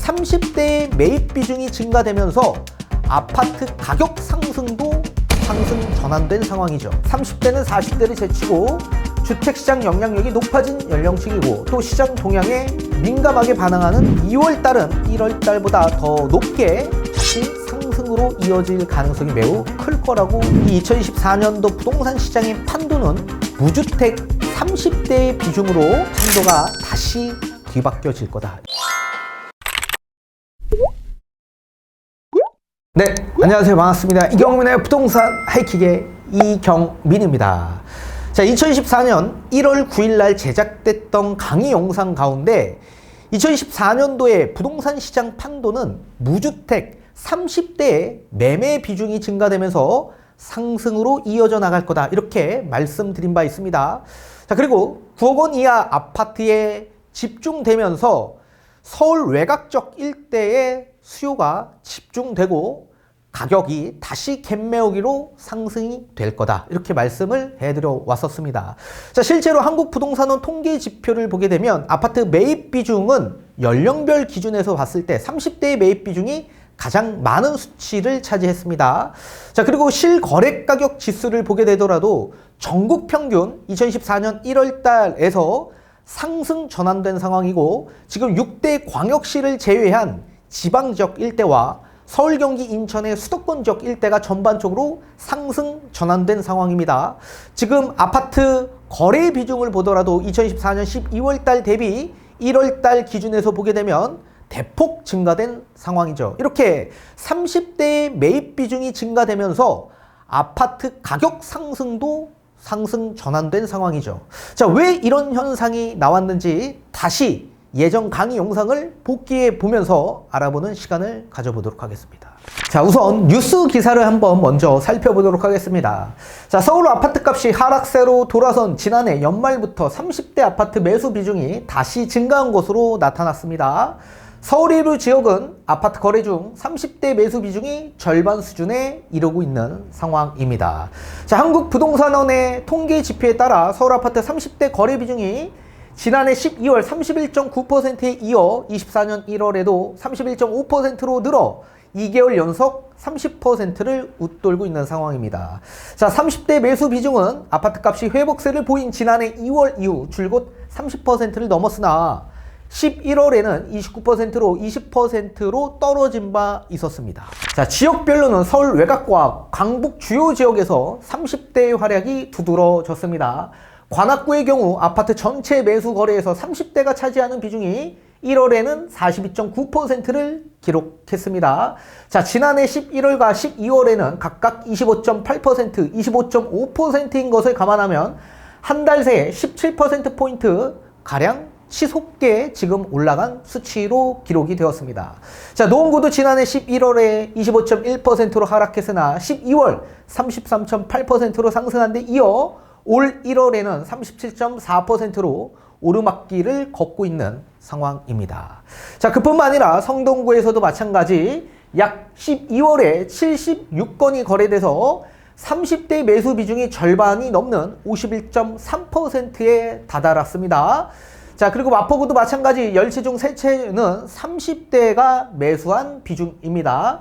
30대의 매입 비중이 증가되면서 아파트 가격 상승도 상승 전환된 상황이죠. 30대는 40대를 제치고 주택시장 영향력이 높아진 연령층이고 또 시장 동향에 민감하게 반응하는 2월달은 1월달보다 더 높게 다시 상승으로 이어질 가능성이 매우 클 거라고 이 2024년도 부동산 시장의 판도는 무주택 30대의 비중으로 판도가 다시 뒤바뀌어질 거다. 네, 안녕하세요. 반갑습니다. 이경민의 부동산 하이킥의 이경민입니다. 자, 2024년 1월 9일 날 제작됐던 강의 영상 가운데 2024년도의 부동산 시장 판도는 무주택 30대의 매매 비중이 증가되면서 상승으로 이어져 나갈 거다. 이렇게 말씀드린 바 있습니다. 자, 그리고 9억 원 이하 아파트에 집중되면서 서울 외곽적 일대에 수요가 집중되고 가격이 다시 갭매우기로 상승이 될 거다. 이렇게 말씀을 해드려 왔었습니다. 자, 실제로 한국부동산원 통계 지표를 보게 되면 아파트 매입 비중은 연령별 기준에서 봤을 때 30대의 매입 비중이 가장 많은 수치를 차지했습니다. 자, 그리고 실거래 가격 지수를 보게 되더라도 전국 평균 2014년 1월 달에서 상승 전환된 상황이고 지금 6대 광역시를 제외한 지방 지역 일대와 서울, 경기, 인천의 수도권 지역 일대가 전반적으로 상승 전환된 상황입니다. 지금 아파트 거래 비중을 보더라도 2024년 12월 달 대비 1월 달 기준에서 보게 되면 대폭 증가된 상황이죠. 이렇게 30대의 매입 비중이 증가되면서 아파트 가격 상승도 상승 전환된 상황이죠. 자, 왜 이런 현상이 나왔는지 다시 예전 강의 영상을 복기해 보면서 알아보는 시간을 가져보도록 하겠습니다. 자, 우선 뉴스 기사를 한번 먼저 살펴보도록 하겠습니다. 자, 서울 아파트 값이 하락세로 돌아선 지난해 연말부터 30대 아파트 매수 비중이 다시 증가한 것으로 나타났습니다. 서울 일부 지역은 아파트 거래 중 30대 매수 비중이 절반 수준에 이르고 있는 상황입니다. 자, 한국부동산원의 통계 지표에 따라 서울 아파트 30대 거래 비중이 지난해 12월 31.9%에 이어 24년 1월에도 31.5%로 늘어 2개월 연속 30%를 웃돌고 있는 상황입니다. 자, 30대 매수 비중은 아파트값이 회복세를 보인 지난해 2월 이후 줄곧 30%를 넘었으나 11월에는 29%로 20%로 떨어진 바 있었습니다. 자, 지역별로는 서울 외곽과 강북 주요 지역에서 30대의 활약이 두드러졌습니다. 관악구의 경우 아파트 전체 매수 거래에서 30대가 차지하는 비중이 1월에는 42.9%를 기록했습니다. 자, 지난해 11월과 12월에는 각각 25.8%, 25.5%인 것을 감안하면 한 달 새에 17%포인트 가량 치솟게 지금 올라간 수치로 기록이 되었습니다. 자, 노원구도 지난해 11월에 25.1%로 하락했으나 12월 33.8%로 상승한 데 이어 올 1월에는 37.4%로 오르막길을 걷고 있는 상황입니다. 자, 그뿐만 아니라 성동구에서도 마찬가지 약 12월에 76건이 거래돼서 30대 매수 비중이 절반이 넘는 51.3%에 다다랐습니다. 자, 그리고 마포구도 마찬가지 열채 중 세 채는 30대가 매수한 비중입니다.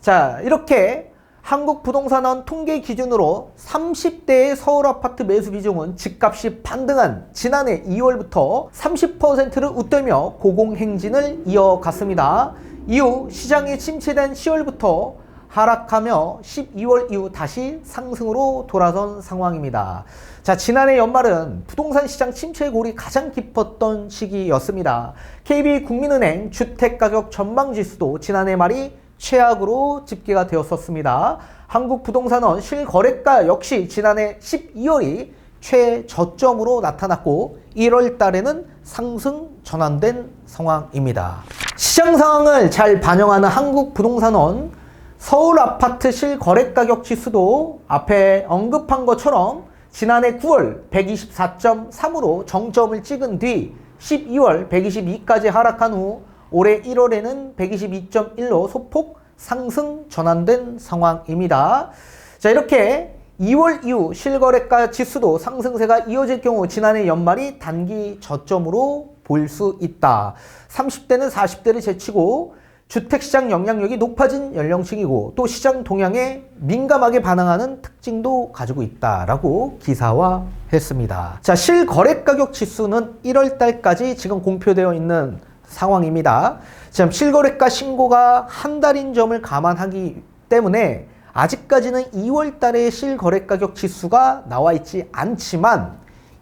자, 이렇게 한국부동산원 통계 기준으로 30대의 서울 아파트 매수 비중은 집값이 반등한 지난해 2월부터 30%를 웃돌며 고공행진을 이어갔습니다. 이후 시장이 침체된 10월부터 하락하며 12월 이후 다시 상승으로 돌아선 상황입니다. 자, 지난해 연말은 부동산 시장 침체 골이 가장 깊었던 시기였습니다. KB국민은행 주택가격 전망지수도 지난해 말이 최악으로 집계가 되었었습니다. 한국부동산원 실거래가 역시 지난해 12월이 최저점으로 나타났고 1월 달에는 상승 전환된 상황입니다. 시장 상황을 잘 반영하는 한국부동산원 서울 아파트 실거래가격 지수도 앞에 언급한 것처럼 지난해 9월 124.3으로 정점을 찍은 뒤 12월 122까지 하락한 후 올해 1월에는 122.1로 소폭 상승 전환된 상황입니다. 자, 이렇게 2월 이후 실거래가 지수도 상승세가 이어질 경우 지난해 연말이 단기 저점으로 볼 수 있다. 30대는 40대를 제치고 주택시장 영향력이 높아진 연령층이고 또 시장 동향에 민감하게 반응하는 특징도 가지고 있다라고 기사화했습니다. 자, 실거래가격 지수는 1월 달까지 지금 공표되어 있는 상황입니다. 지금 실거래가 신고가 한 달인 점을 감안하기 때문에 아직까지는 2월 달에 실거래가격 지수가 나와 있지 않지만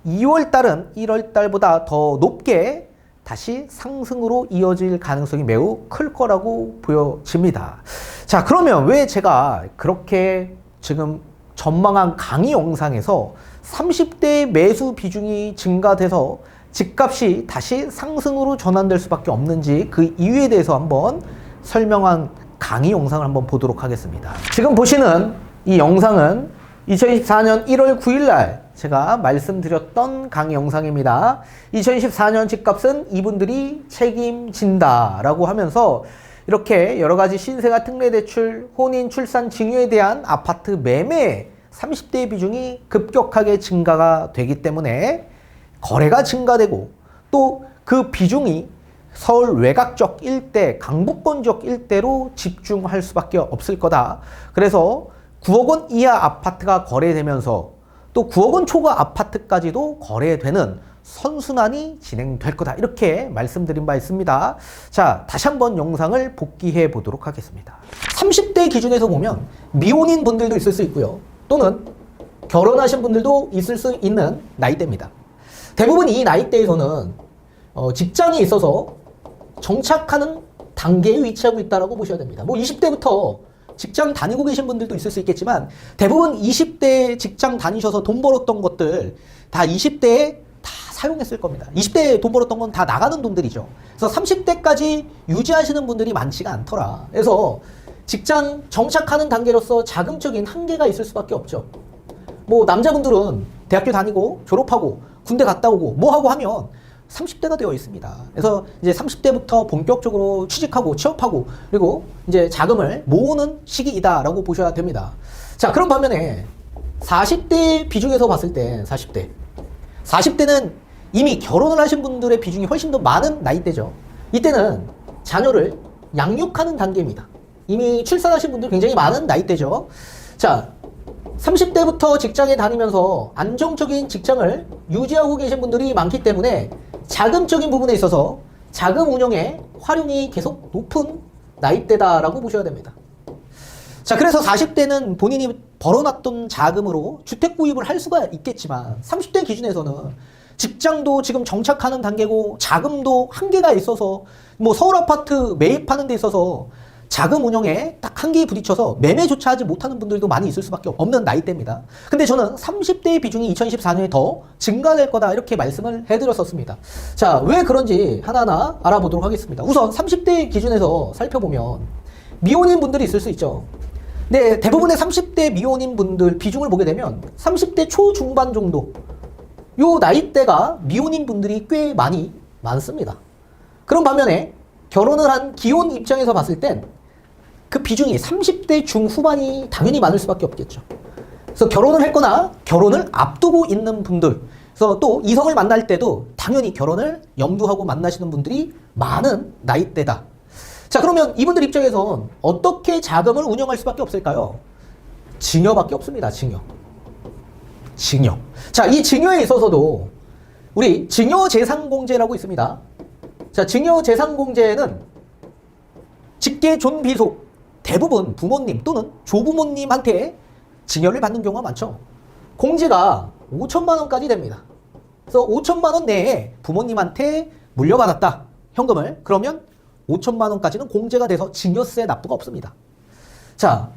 2월 달은 1월 달보다 더 높게 다시 상승으로 이어질 가능성이 매우 클 거라고 보여집니다. 자, 그러면 왜 제가 그렇게 지금 전망한 강의 영상에서 30대 매수 비중이 증가돼서 집값이 다시 상승으로 전환될 수밖에 없는지 그 이유에 대해서 한번 설명한 강의 영상을 한번 보도록 하겠습니다. 지금 보시는 이 영상은 2024년 1월 9일 날 제가 말씀드렸던 강의 영상입니다. 2024년 집값은 이분들이 책임진다 라고 하면서 이렇게 여러 가지 신생아 특례대출, 혼인, 출산, 증여에 대한 아파트 매매 30대 비중이 급격하게 증가가 되기 때문에 거래가 증가되고 또 그 비중이 서울 외곽적 일대, 강북권 지역 일대로 집중할 수밖에 없을 거다. 그래서 9억 원 이하 아파트가 거래되면서 또 9억 원 초과 아파트까지도 거래되는 선순환이 진행될 거다. 이렇게 말씀드린 바 있습니다. 자, 다시 한번 영상을 복귀해 보도록 하겠습니다. 30대 기준에서 보면 미혼인 분들도 있을 수 있고요. 또는 결혼하신 분들도 있을 수 있는 나이대입니다. 대부분 이 나이대에서는 직장이 있어서 정착하는 단계에 위치하고 있다고 보셔야 됩니다. 뭐 20대부터 직장 다니고 계신 분들도 있을 수 있겠지만 대부분 20대 직장 다니셔서 돈 벌었던 것들 다 20대에 다 사용했을 겁니다. 20대에 돈 벌었던 건 다 나가는 돈들이죠. 그래서 30대까지 유지하시는 분들이 많지가 않더라. 그래서 직장 정착하는 단계로서 자금적인 한계가 있을 수밖에 없죠. 뭐 남자분들은 대학교 다니고 졸업하고 군대 갔다 오고 뭐 하고 하면 30대가 되어 있습니다. 그래서 이제 30대부터 본격적으로 취직하고 취업하고 그리고 이제 자금을 모으는 시기이다라고 보셔야 됩니다. 자, 그런 반면에 40대 비중에서 봤을 때 40대는 이미 결혼을 하신 분들의 비중이 훨씬 더 많은 나이대죠. 이때는 자녀를 양육하는 단계입니다. 이미 출산하신 분들 굉장히 많은 나이대죠. 자, 30대부터 직장에 다니면서 안정적인 직장을 유지하고 계신 분들이 많기 때문에 자금적인 부분에 있어서 자금 운용의 활용이 계속 높은 나이대다라고 보셔야 됩니다. 자, 그래서 40대는 본인이 벌어놨던 자금으로 주택 구입을 할 수가 있겠지만 30대 기준에서는 직장도 지금 정착하는 단계고 자금도 한계가 있어서 뭐 서울 아파트 매입하는 데 있어서 자금 운용에 딱 한계에 부딪혀서 매매조차 하지 못하는 분들도 많이 있을 수밖에 없는 나이대입니다. 근데 저는 30대의 비중이 2024년에 더 증가될 거다 이렇게 말씀을 해드렸었습니다. 자, 왜 그런지 하나하나 알아보도록 하겠습니다. 우선 30대 기준에서 살펴보면 미혼인 분들이 있을 수 있죠. 근데 대부분의 30대 미혼인 분들 비중을 보게 되면 30대 초중반 정도 요 나이대가 미혼인 분들이 꽤 많이 많습니다. 그런 반면에 결혼을 한 기혼 입장에서 봤을 땐 그 비중이 30대 중후반이 당연히 많을 수밖에 없겠죠. 그래서 결혼을 했거나 결혼을 앞두고 있는 분들, 그래서 또 이성을 만날 때도 당연히 결혼을 염두하고 만나시는 분들이 많은 나이대다. 자, 그러면 이분들 입장에선 어떻게 자금을 운영할 수밖에 없을까요? 증여밖에 없습니다. 증여. 자, 이 증여에 있어서도 우리 증여재산공제라고 있습니다. 자, 증여재산공제는 직계 존비속 대부분 부모님 또는 조부모님한테 증여를 받는 경우가 많죠. 공제가 5천만 원까지 됩니다. 그래서 5천만 원 내에 부모님한테 물려받았다. 현금을. 그러면 5천만 원까지는 공제가 돼서 증여세 납부가 없습니다. 자,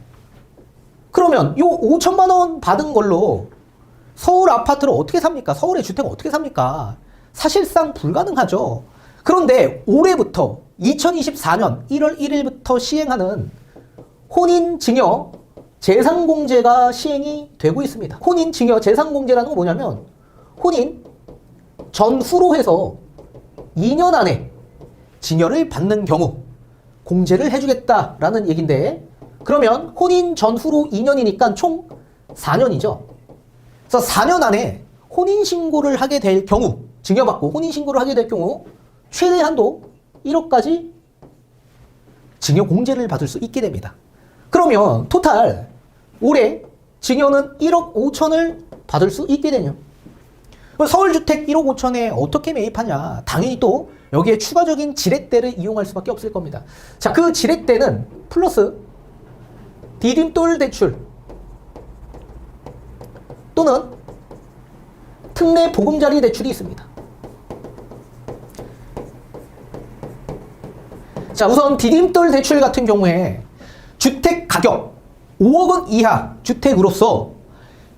그러면 요 5천만 원 받은 걸로 서울 아파트를 어떻게 삽니까? 서울의 주택을 어떻게 삽니까? 사실상 불가능하죠. 그런데 올해부터 2024년 1월 1일부터 시행하는 혼인증여 재산공제가 시행이 되고 있습니다. 혼인증여 재산공제라는 건 뭐냐면 혼인 전후로 해서 2년 안에 증여를 받는 경우 공제를 해주겠다라는 얘기인데 그러면 혼인 전후로 2년이니까 총 4년이죠. 그래서 4년 안에 혼인신고를 하게 될 경우 증여받고 혼인신고를 하게 될 경우 최대 한도 1억까지 증여 공제를 받을 수 있게 됩니다. 그러면 토탈 올해 증여는 1억 5천을 받을 수 있게 되냐. 서울주택 1억 5천에 어떻게 매입하냐. 당연히 또 여기에 추가적인 지렛대를 이용할 수밖에 없을 겁니다. 자, 그 지렛대는 플러스 디딤돌 대출 또는 특례 보금자리 대출이 있습니다. 자, 우선 디딤돌 대출 같은 경우에 주택 가격 5억 원 이하 주택으로서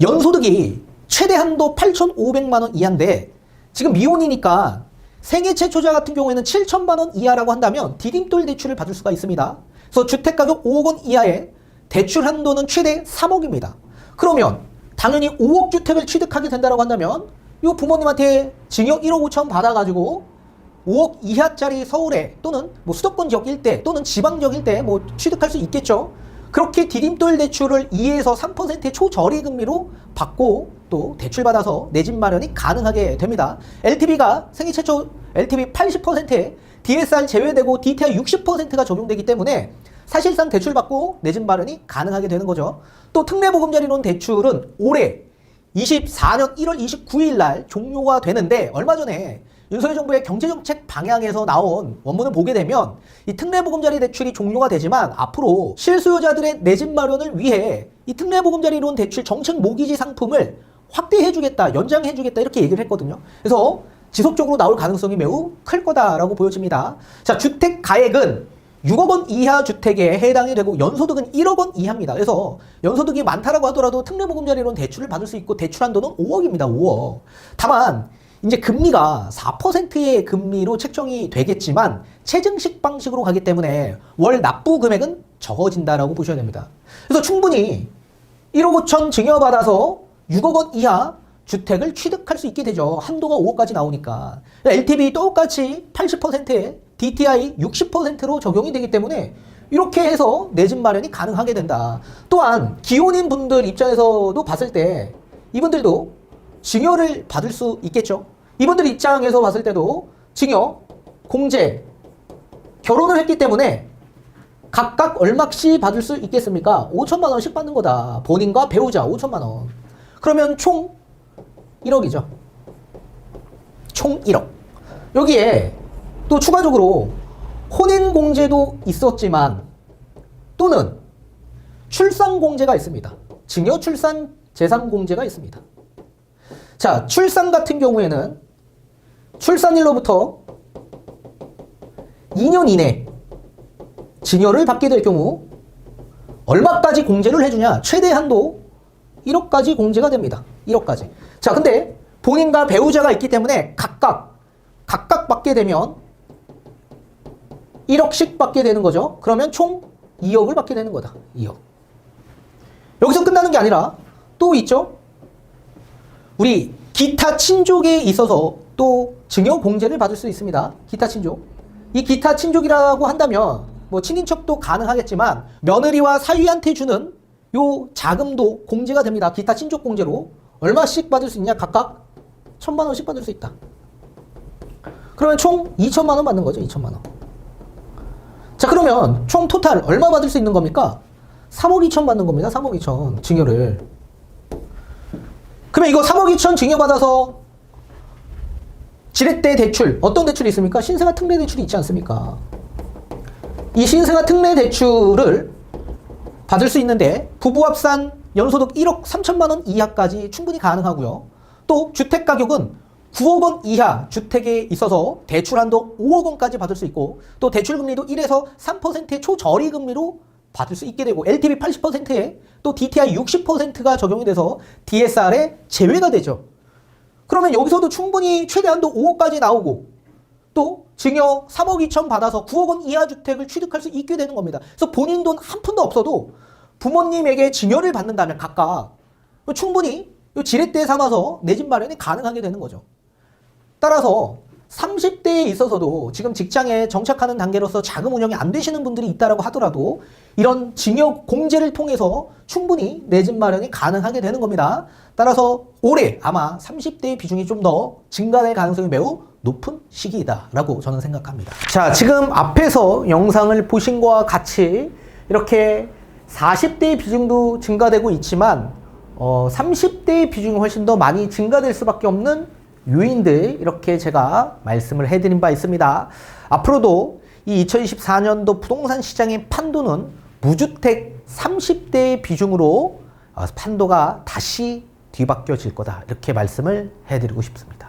연소득이 최대 한도 8,500만 원 이하인데 지금 미혼이니까 생애 최초자 같은 경우에는 7천만 원 이하라고 한다면 디딤돌 대출을 받을 수가 있습니다. 그래서 주택 가격 5억 원 이하의 대출 한도는 최대 3억입니다. 그러면 당연히 5억 주택을 취득하게 된다고 한다면 이 부모님한테 증여 1억 5천 받아가지고 5억 이하짜리 서울에 또는 뭐 수도권 지역 일대 또는 지방 지역 일대 뭐 취득할 수 있겠죠. 그렇게 디딤돌 대출을 2에서 3%의 초저리금리로 받고 또 대출받아서 내 집 마련이 가능하게 됩니다. LTV가 생애 최초 LTV 80%에 DSR 제외되고 DTI 60%가 적용되기 때문에 사실상 대출받고 내 집 마련이 가능하게 되는 거죠. 또 특례보금자리론 대출은 올해 24년 1월 29일 날 종료가 되는데 얼마 전에 윤석열 정부의 경제정책 방향에서 나온 원문을 보게 되면 이 특례보금자리 대출이 종료가 되지만 앞으로 실수요자들의 내 집 마련을 위해 이 특례보금자리론 대출 정책 모기지 상품을 확대해주겠다, 연장해주겠다 이렇게 얘기를 했거든요. 그래서 지속적으로 나올 가능성이 매우 클 거다라고 보여집니다. 자, 주택 가액은 6억 원 이하 주택에 해당이 되고 연소득은 1억 원 이하입니다. 그래서 연소득이 많다라고 하더라도 특례보금자리론 대출을 받을 수 있고 대출 한도는 5억입니다. 5억. 다만 이제 금리가 4%의 금리로 책정이 되겠지만 체증식 방식으로 가기 때문에 월 납부 금액은 적어진다라고 보셔야 됩니다. 그래서 충분히 1억 5천 증여받아서 6억 원 이하 주택을 취득할 수 있게 되죠. 한도가 5억까지 나오니까. LTV 똑같이 80%에 DTI 60%로 적용이 되기 때문에 이렇게 해서 내 집 마련이 가능하게 된다. 또한 기혼인 분들 입장에서도 봤을 때 이분들도 증여를 받을 수 있겠죠. 이분들 입장에서 봤을 때도 증여, 공제, 결혼을 했기 때문에 각각 얼마씩 받을 수 있겠습니까? 5천만 원씩 받는 거다. 본인과 배우자 5천만 원. 그러면 총 1억이죠. 총 1억. 여기에 또 추가적으로 혼인공제도 있었지만 또는 출산공제가 있습니다. 증여 출산 재산공제가 있습니다. 자, 출산 같은 경우에는 출산일로부터 2년 이내 증여를 받게 될 경우 얼마까지 공제를 해주냐? 최대 한도 1억까지 공제가 됩니다. 1억까지. 자, 근데 본인과 배우자가 있기 때문에 각각 받게 되면 1억씩 받게 되는 거죠. 그러면 총 2억을 받게 되는 거다. 2억. 여기서 끝나는 게 아니라 또 있죠. 우리 기타 친족에 있어서 또 증여 공제를 받을 수 있습니다. 기타 친족. 이 기타 친족이라고 한다면 뭐 친인척도 가능하겠지만 며느리와 사위한테 주는 요 자금도 공제가 됩니다. 기타 친족 공제로 얼마씩 받을 수 있냐? 각각 1,000만 원씩 받을 수 있다. 그러면 총 2천만 원 받는 거죠. 2천만 원. 자, 그러면 총 토탈 얼마 받을 수 있는 겁니까? 3억 2천 받는 겁니다. 3억 2천 증여를. 그러면 이거 3억 2천 증여받아서 지렛대 대출, 어떤 대출이 있습니까? 신생아 특례 대출이 있지 않습니까? 이 신생아 특례 대출을 받을 수 있는데 부부 합산 연소득 1억 3천만 원 이하까지 충분히 가능하고요. 또 주택 가격은 9억 원 이하 주택에 있어서 대출 한도 5억 원까지 받을 수 있고 또 대출 금리도 1에서 3%의 초저리 금리로 받을 수 있게 되고 LTV 80%에 또 DTI 60%가 적용이 돼서 DSR에 제외가 되죠. 그러면 여기서도 충분히 최대 한도 5억까지 나오고 또 증여 3억 2천 받아서 9억 원 이하 주택을 취득할 수 있게 되는 겁니다. 그래서 본인 돈 한 푼도 없어도 부모님에게 증여를 받는다면 각각 충분히 지렛대 삼아서 내 집 마련이 가능하게 되는 거죠. 따라서 30대에 있어서도 지금 직장에 정착하는 단계로서 자금 운영이 안 되시는 분들이 있다고 하더라도 이런 증여 공제를 통해서 충분히 내 집 마련이 가능하게 되는 겁니다. 따라서 올해 아마 30대의 비중이 좀 더 증가될 가능성이 매우 높은 시기이다라고 저는 생각합니다. 자, 지금 앞에서 영상을 보신 거와 같이 이렇게 40대의 비중도 증가되고 있지만 30대의 비중이 훨씬 더 많이 증가될 수밖에 없는 요인들 이렇게 제가 말씀을 해드린 바 있습니다. 앞으로도 이 2024년도 부동산 시장의 판도는 무주택 30대의 비중으로 판도가 다시 뒤바뀌어질 거다 이렇게 말씀을 해드리고 싶습니다.